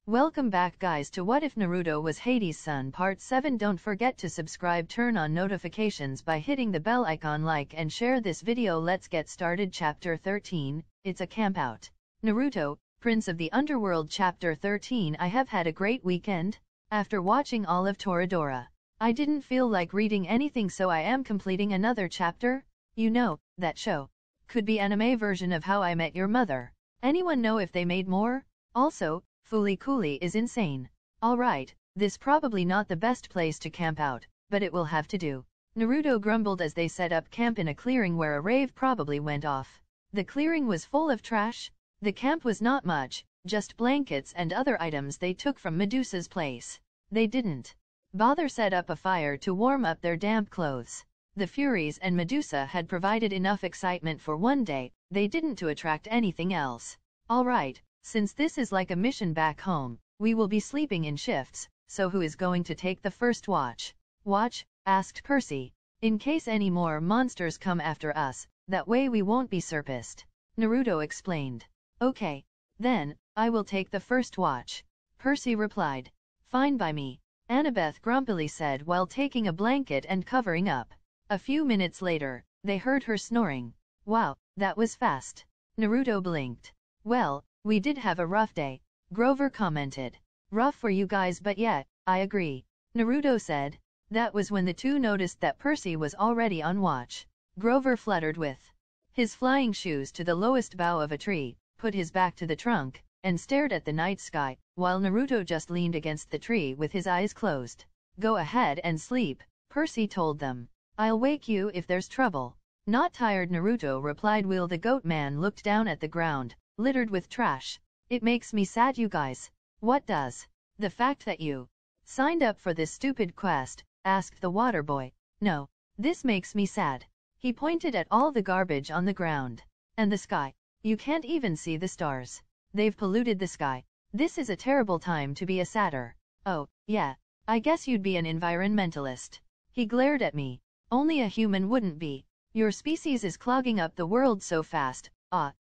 Welcome back guys to What If Naruto Was Hades' Son Part 7. Don't forget to subscribe, turn on notifications by hitting the bell icon, like and share this video. Let's get started. Chapter 13, It's a Campout. Naruto, Prince of the Underworld. Chapter 13. I have had a great weekend. After watching all of Toradora, I didn't feel like reading anything, so I am completing another chapter. You know, that show. Could be anime version of How I Met Your Mother. Anyone know if they made more? Also, Fooly Cooly is insane. Alright, this probably not the best place to camp out, but it will have to do. Naruto grumbled as they set up camp in a clearing where a rave probably went off. The clearing was full of trash. The camp was not much, just blankets and other items they took from Medusa's place. They didn't bother set up a fire to warm up their damp clothes. The Furies and Medusa had provided enough excitement for one day, they didn't to attract anything else. Alright, since this is like a mission back home, we will be sleeping in shifts, so who is going to take the first watch? Watch? Asked Percy. In case any more monsters come after us, that way we won't be surprised. Naruto explained. Okay. Then, I will take the first watch. Percy replied. Fine by me. Annabeth grumpily said while taking a blanket and covering up. A few minutes later, they heard her snoring. Wow, that was fast. Naruto blinked. Well, we did have a rough day, Grover commented. Rough for you guys, but yeah, I agree. Naruto said. That was when the two noticed that Percy was already on watch. Grover fluttered with his flying shoes to the lowest bough of a tree, put his back to the trunk, and stared at the night sky, while Naruto just leaned against the tree with his eyes closed. Go ahead and sleep, Percy told them. I'll wake you if there's trouble. Not tired, Naruto replied. Will the goat man looked down at the ground, littered with trash. It makes me sad, you guys. What does? The fact that you signed up for this stupid quest? Asked the water boy. No, this makes me sad. He pointed at all the garbage on the ground. And the sky. You can't even see the stars. They've polluted the sky. This is a terrible time to be a sadder. Oh, yeah, I guess you'd be an environmentalist. He glared at me. Only a human wouldn't be. Your species is clogging up the world so fast.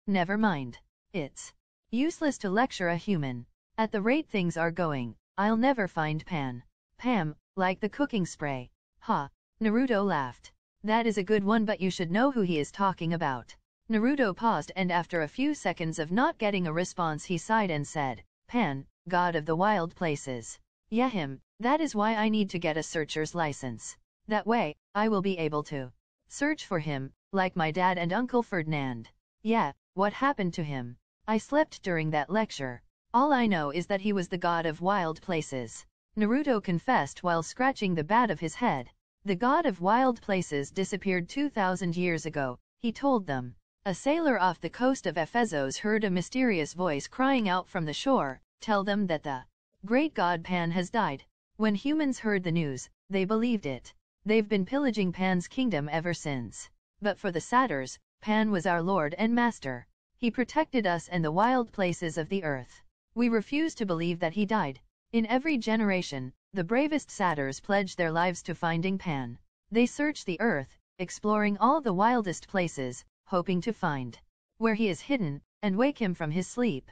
Never mind. It's useless to lecture a human. At the rate things are going, I'll never find Pam, like the cooking spray. Ha, Naruto laughed. That is a good one, but you should know who he is talking about. Naruto paused, and after a few seconds of not getting a response he sighed and said, Pan, god of the wild places. Yeah, him. That is why I need to get a searcher's license. That way, I will be able to search for him, like my dad and Uncle Ferdinand. Yeah, what happened to him? I slept during that lecture. All I know is that he was the god of wild places. Naruto confessed while scratching the back of his head. The god of wild places disappeared 2,000 years ago, he told them. A sailor off the coast of Ephesos heard a mysterious voice crying out from the shore, tell them that the great god Pan has died. When humans heard the news, they believed it. They've been pillaging Pan's kingdom ever since. But for the satyrs, Pan was our lord and master. He protected us and the wild places of the earth. We refuse to believe that he died. In every generation, the bravest satyrs pledge their lives to finding Pan. They search the earth, exploring all the wildest places, hoping to find where he is hidden, and wake him from his sleep.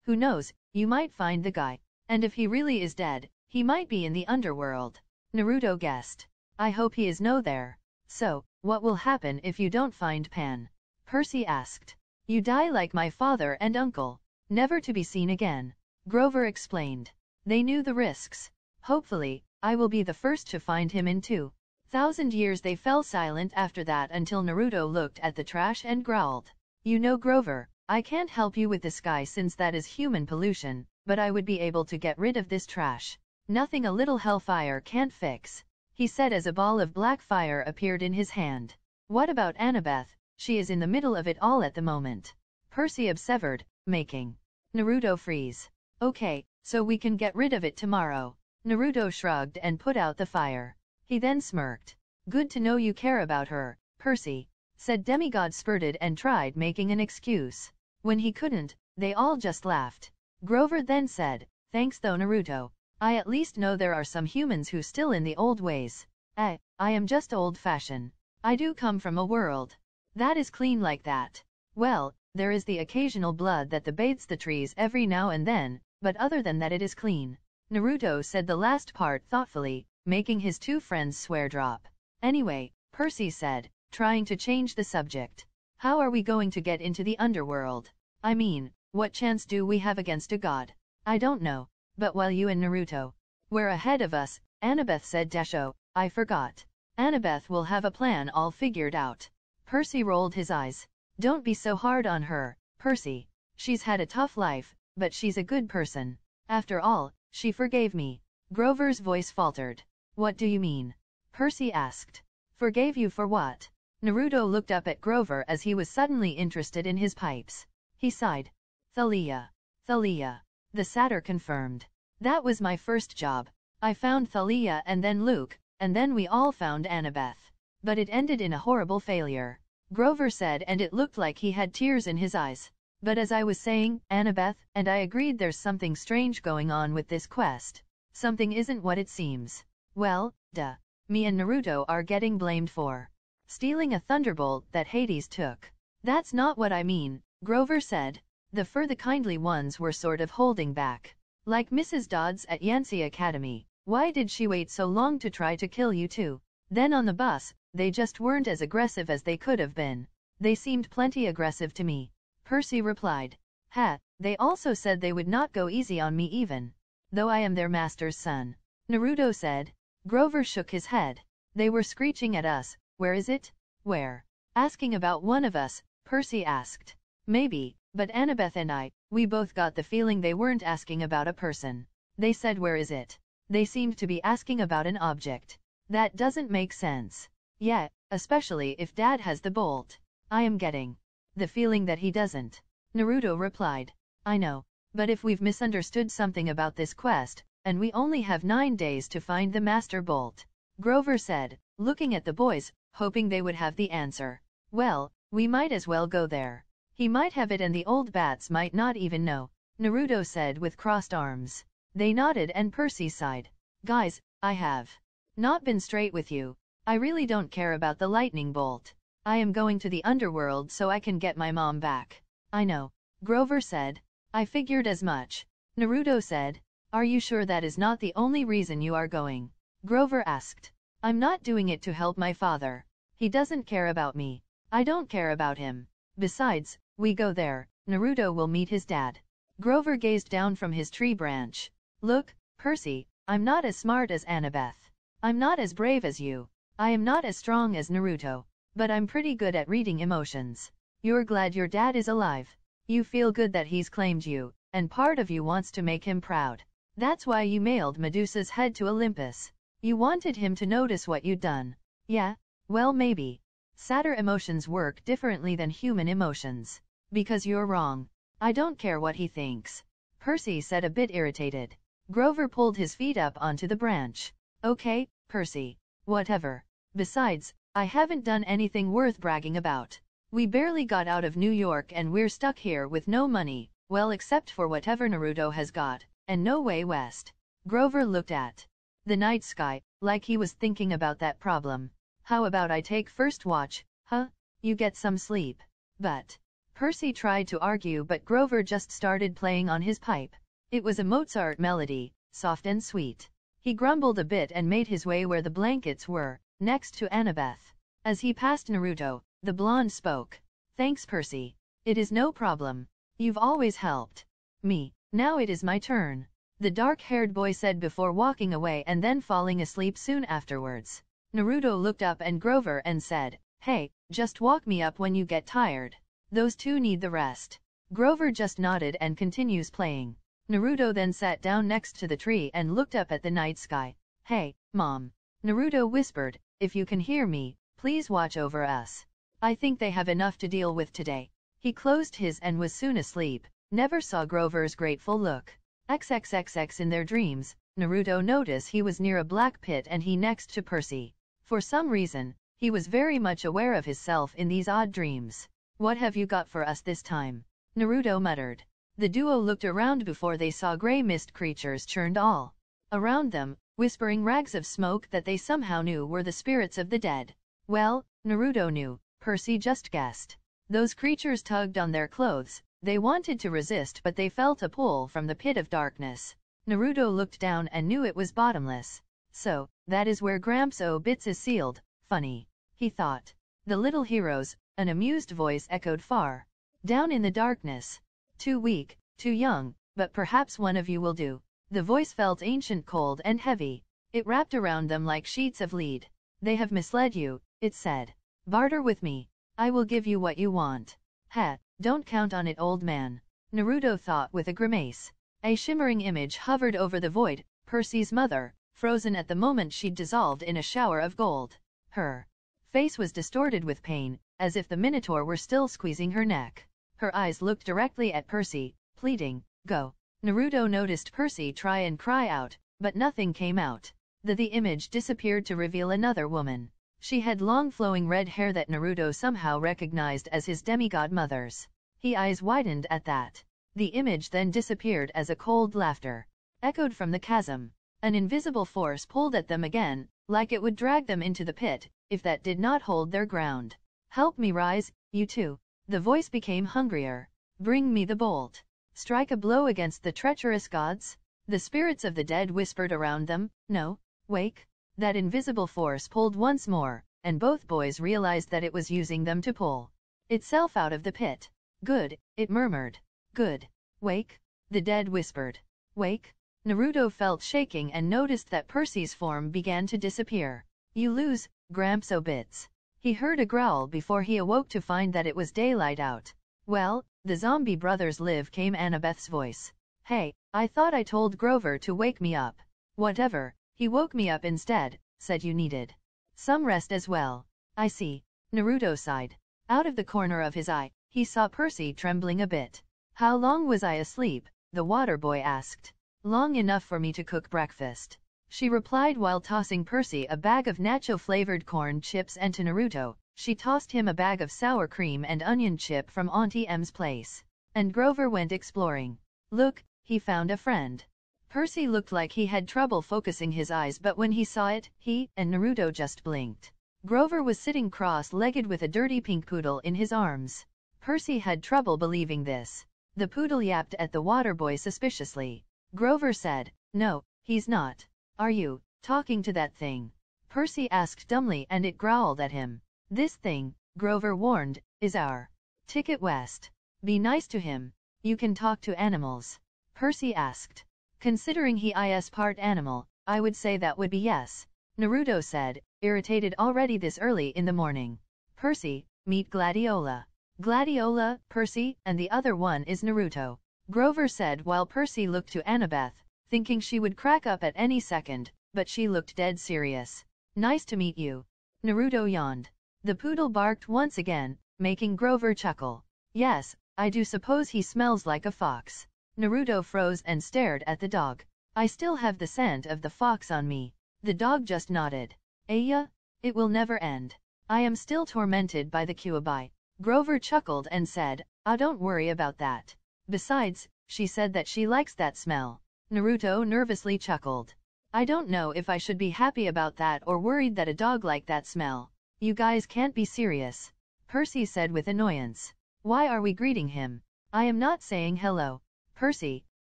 Who knows, you might find the guy. And if he really is dead, he might be in the underworld. Naruto guessed. I hope he is no there. So, what will happen if you don't find Pan? Percy asked. You die like my father and uncle. Never to be seen again. Grover explained. They knew the risks. Hopefully, I will be the first to find him in 2,000 years. They fell silent after that until Naruto looked at the trash and growled. You know, Grover, I can't help you with the sky since that is human pollution, but I would be able to get rid of this trash. Nothing a little hellfire can't fix, he said as a ball of black fire appeared in his hand. What about Annabeth? She is in the middle of it all at the moment. Percy observed, making Naruto freeze. Okay, so we can get rid of it tomorrow. Naruto shrugged and put out the fire. He then smirked. Good to know you care about her, Percy, said Demigod spurted and tried making an excuse. When he couldn't, they all just laughed. Grover then said, thanks though, Naruto. I at least know there are some humans who still in the old ways. I am just old-fashioned. I do come from a world that is clean like that. Well, there is the occasional blood that bathes the trees every now and then, but other than that it is clean. Naruto said the last part thoughtfully, making his two friends swear drop. Anyway, Percy said, trying to change the subject. How are we going to get into the underworld? I mean, what chance do we have against a god? I don't know. But while you and Naruto were ahead of us, Annabeth said Dasho, I forgot. Annabeth will have a plan all figured out. Percy rolled his eyes. Don't be so hard on her, Percy. She's had a tough life, but she's a good person. After all, she forgave me. Grover's voice faltered. What do you mean? Percy asked. Forgave you for what? Naruto looked up at Grover as he was suddenly interested in his pipes. He sighed. Thalia. Thalia. The satyr confirmed. That was my first job. I found Thalia and then Luke, and then we all found Annabeth. But it ended in a horrible failure. Grover said, and it looked like he had tears in his eyes. But as I was saying, Annabeth and I agreed there's something strange going on with this quest. Something isn't what it seems. Well, duh. Me and Naruto are getting blamed for stealing a thunderbolt that Hades took. That's not what I mean, Grover said. The kindly ones were sort of holding back. Like Mrs. Dodds at Yancy Academy. Why did she wait so long to try to kill you too? Then on the bus, they just weren't as aggressive as they could have been. They seemed plenty aggressive to me. Percy replied. Ha, they also said they would not go easy on me even though I am their master's son. Naruto said. Grover shook his head. They were screeching at us. Where is it? Where? Asking about one of us, Percy asked. Maybe, but Annabeth and I, we both got the feeling they weren't asking about a person. They said where is it? They seemed to be asking about an object. That doesn't make sense. Yeah, especially if Dad has the bolt. I am getting the feeling that he doesn't. Naruto replied. I know, but if we've misunderstood something about this quest, and we only have 9 days to find the Master Bolt, Grover said, looking at the boys, hoping they would have the answer. Well, we might as well go there. He might have it and the old bats might not even know, Naruto said with crossed arms. They nodded and Percy sighed. Guys, I have not been straight with you. I really don't care about the lightning bolt. I am going to the underworld so I can get my mom back. I know, Grover said. I figured as much. Naruto said. Are you sure that is not the only reason you are going? Grover asked. I'm not doing it to help my father. He doesn't care about me. I don't care about him. Besides, we go there, Naruto will meet his dad. Grover gazed down from his tree branch. Look, Percy, I'm not as smart as Annabeth. I'm not as brave as you. I am not as strong as Naruto. But I'm pretty good at reading emotions. You're glad your dad is alive. You feel good that he's claimed you, and part of you wants to make him proud. That's why you mailed Medusa's head to Olympus. You wanted him to notice what you'd done. Yeah, well maybe. Satyr emotions work differently than human emotions. Because you're wrong. I don't care what he thinks. Percy said a bit irritated. Grover pulled his feet up onto the branch. Okay, Percy. Whatever. Besides, I haven't done anything worth bragging about. We barely got out of New York and we're stuck here with no money, well except for whatever Naruto has got, and no way west. Grover looked at the night sky, like he was thinking about that problem. How about I take first watch, huh? You get some sleep. But Percy tried to argue but Grover just started playing on his pipe. It was a Mozart melody, soft and sweet. He grumbled a bit and made his way where the blankets were, next to Annabeth. As he passed Naruto, the blonde spoke. Thanks Percy. It is no problem. You've always helped me. Now it is my turn. The dark-haired boy said before walking away and then falling asleep soon afterwards. Naruto looked up at Grover and said, Hey, just walk me up when you get tired. Those two need the rest. Grover just nodded and continues playing. Naruto then sat down next to the tree and looked up at the night sky. Hey, Mom. Naruto whispered, if you can hear me, please watch over us. I think they have enough to deal with today. He closed his and was soon asleep. Never saw Grover's grateful look. XXXX in their dreams, Naruto noticed he was near a black pit and he next to Percy. For some reason, he was very much aware of himself in these odd dreams. What have you got for us this time? Naruto muttered. The duo looked around before they saw gray mist creatures churned all around them, whispering rags of smoke that they somehow knew were the spirits of the dead. Well, Naruto knew, Percy just guessed. Those creatures tugged on their clothes, They wanted to resist, but they felt a pull from the pit of darkness. Naruto looked down and knew it was bottomless. So, that is where Gramps Obits is sealed. Funny, he thought. The little heroes, an amused voice echoed far down in the darkness. Too weak, too young, but perhaps one of you will do. The voice felt ancient, cold and heavy. It wrapped around them like sheets of lead. They have misled you, it said. Barter with me. I will give you what you want. Heh, don't count on it, old man. Naruto thought with a grimace. A shimmering image hovered over the void, Percy's mother, frozen at the moment she'd dissolved in a shower of gold. Her face was distorted with pain, as if the Minotaur were still squeezing her neck. Her eyes looked directly at Percy, pleading, "Go." Naruto noticed Percy try and cry out, but nothing came out. The image disappeared to reveal another woman. She had long flowing red hair that Naruto somehow recognized as his demigod mother's. His eyes widened at that. The image then disappeared as a cold laughter echoed from the chasm. An invisible force pulled at them again, like it would drag them into the pit, if that did not hold their ground. Help me rise, you two. The voice became hungrier. Bring me the bolt. Strike a blow against the treacherous gods? The spirits of the dead whispered around them. No, wake. That invisible force pulled once more, and both boys realized that it was using them to pull itself out of the pit. Good, it murmured. Good. Wake? The dead whispered. Wake? Naruto felt shaking and noticed that Percy's form began to disappear. You lose, Gramps Obits. He heard a growl before he awoke to find that it was daylight out. Well, the zombie brothers live, came Annabeth's voice. Hey, I thought I told Grover to wake me up. Whatever, he woke me up instead, said you needed some rest as well. I see. Naruto sighed. Out of the corner of his eye, he saw Percy trembling a bit. How long was I asleep? The water boy asked. Long enough for me to cook breakfast, she replied while tossing Percy a bag of nacho-flavored corn chips, and to Naruto, she tossed him a bag of sour cream and onion chip from Auntie M's place. And Grover went exploring. Look, he found a friend. Percy looked like he had trouble focusing his eyes, but when he saw it, he and Naruto just blinked. Grover was sitting cross-legged with a dirty pink poodle in his arms. Percy had trouble believing this. The poodle yapped at the water boy suspiciously. Grover said, "No, he's not." "Are you talking to that thing?" Percy asked dumbly, and it growled at him. "This thing," Grover warned, "is our ticket west. Be nice to him." "You can talk to animals?" Percy asked. Considering he is part animal, I would say that would be yes, Naruto said, irritated already this early in the morning. Percy, meet Gladiola. Gladiola, Percy, and the other one is Naruto, Grover said while Percy looked to Annabeth, thinking she would crack up at any second, but she looked dead serious. Nice to meet you. Naruto yawned. The poodle barked once again, making Grover chuckle. Yes, I do suppose he smells like a fox. Naruto froze and stared at the dog. I still have the scent of the fox on me. The dog just nodded. Aya? It will never end. I am still tormented by the Kyuubi. Grover chuckled and said, "Ah, don't worry about that. Besides, she said that she likes that smell." Naruto nervously chuckled. I don't know if I should be happy about that or worried that a dog like that smell. You guys can't be serious. Percy said with annoyance. Why are we greeting him? I am not saying hello. Percy,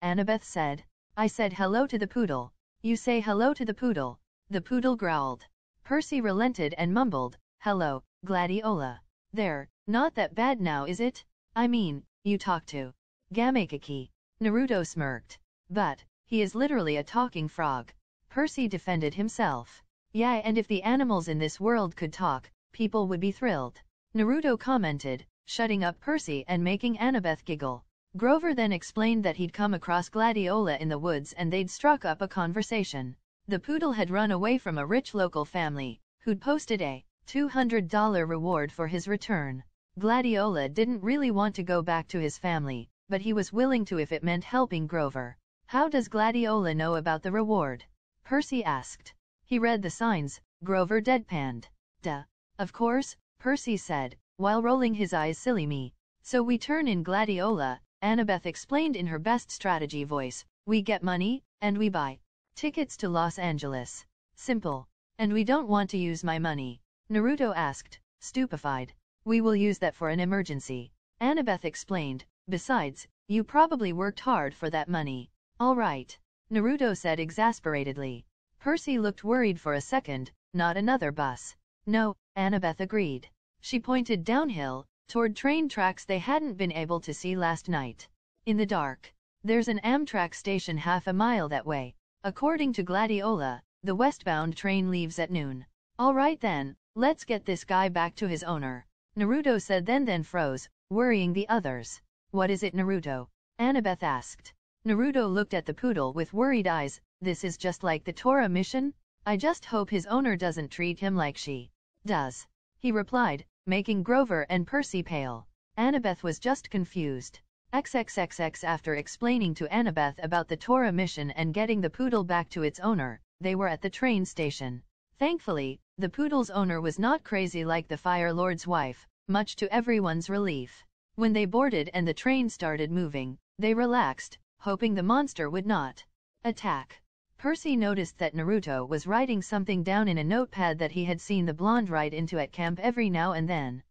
Annabeth said. I said hello to the poodle. You say hello to the poodle. The poodle growled. Percy relented and mumbled, "Hello, Gladiola. There, not that bad now, is it? I mean, you talk to Gamakaki." Naruto smirked. But, he is literally a talking frog. Percy defended himself. Yeah, and if the animals in this world could talk, people would be thrilled. Naruto commented, shutting up Percy and making Annabeth giggle. Grover then explained that he'd come across Gladiola in the woods and they'd struck up a conversation. The poodle had run away from a rich local family, who'd posted a $200 reward for his return. Gladiola didn't really want to go back to his family, but he was willing to if it meant helping Grover. How does Gladiola know about the reward? Percy asked. He read the signs, Grover deadpanned. Duh. Of course, Percy said, while rolling his eyes. Silly me. So we turn in Gladiola, Annabeth explained in her best strategy voice. We get money, and we buy tickets to Los Angeles. Simple. And we don't want to use my money. Naruto asked, stupefied. We will use that for an emergency. Annabeth explained, Besides, you probably worked hard for that money. All right, Naruto said exasperatedly. Percy looked worried for a second. Not another bus. No, Annabeth agreed. She pointed downhill, toward train tracks they hadn't been able to see last night. In the dark. There's an Amtrak station half a mile that way. According to Gladiola, the westbound train leaves at noon. All right then, let's get this guy back to his owner, Naruto said, then froze, worrying the others. What is it, Naruto? Annabeth asked. Naruto looked at the poodle with worried eyes. This is just like the Torah mission? I just hope his owner doesn't treat him like she does, he replied, making Grover and Percy pale. Annabeth was just confused. XXXX. After explaining to Annabeth about the Torah mission and getting the poodle back to its owner, they were at the train station. Thankfully, the poodle's owner was not crazy like the Fire Lord's wife, much to everyone's relief. When they boarded and the train started moving, they relaxed, hoping the monster would not attack. Percy noticed that Naruto was writing something down in a notepad that he had seen the blonde write into at camp every now and then.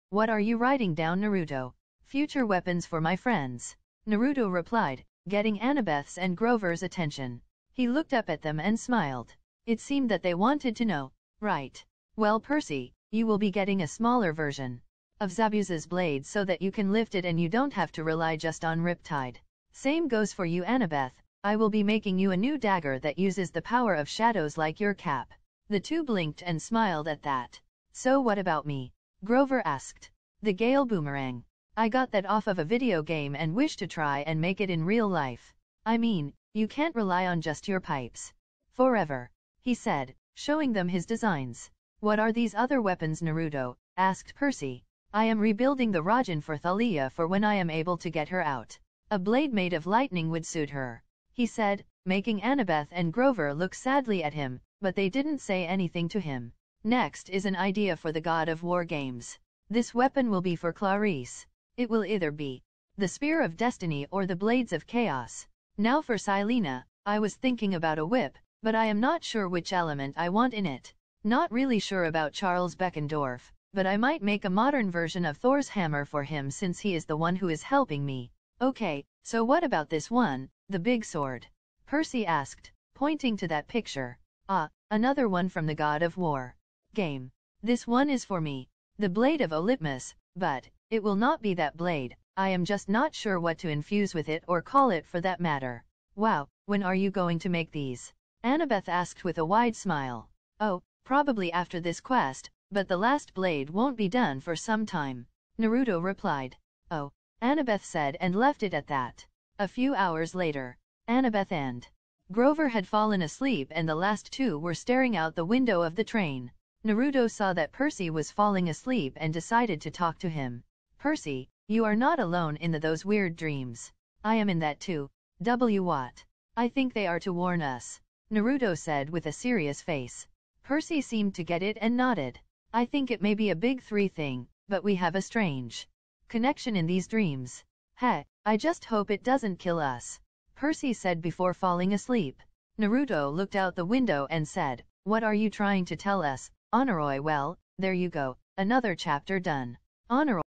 What are you writing down, Naruto? Future weapons for my friends, Naruto replied, getting Annabeth's and Grover's attention. He looked up at them and smiled. It seemed that they wanted to know. Right. Well, Percy, you will be getting a smaller version of Zabuza's blade so that you can lift it and you don't have to rely just on Riptide. Same goes for you, Annabeth. I will be making you a new dagger that uses the power of shadows like your cap. The two blinked and smiled at that. So what about me? Grover asked. The Gale Boomerang. I got that off of a video game and wish to try and make it in real life. I mean, you can't rely on just your pipes forever, he said, showing them his designs. What are these other weapons, Naruto? Asked Percy. I am rebuilding the Rajan for Thalia for when I am able to get her out. A blade made of lightning would suit her, he said, making Annabeth and Grover look sadly at him, but they didn't say anything to him. Next is an idea for the God of War games. This weapon will be for Clarice. It will either be the Spear of Destiny or the Blades of Chaos. Now for Silena, I was thinking about a whip, but I am not sure which element I want in it. Not really sure about Charles Beckendorf, but I might make a modern version of Thor's hammer for him since he is the one who is helping me. Okay, so what about this one, the big sword? Percy asked, pointing to that picture. Ah, another one from the God of War game. This one is for me. The Blade of Olympus, but it will not be that blade. I am just not sure what to infuse with it or call it for that matter. Wow, when are you going to make these? Annabeth asked with a wide smile. Oh, probably after this quest, but the last blade won't be done for some time, Naruto replied. Oh, Annabeth said and left it at that. A few hours later, Annabeth and Grover had fallen asleep and the last two were staring out the window of the train. Naruto saw that Percy was falling asleep and decided to talk to him. Percy, you are not alone in those weird dreams. I am in that too. What? I think they are to warn us, Naruto said with a serious face. Percy seemed to get it and nodded. I think it may be a big three thing, but we have a strange connection in these dreams. Heh, I just hope it doesn't kill us, Percy said before falling asleep. Naruto looked out the window and said, what are you trying to tell us, Honoroy? Well, there you go, another chapter done.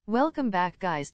Welcome back guys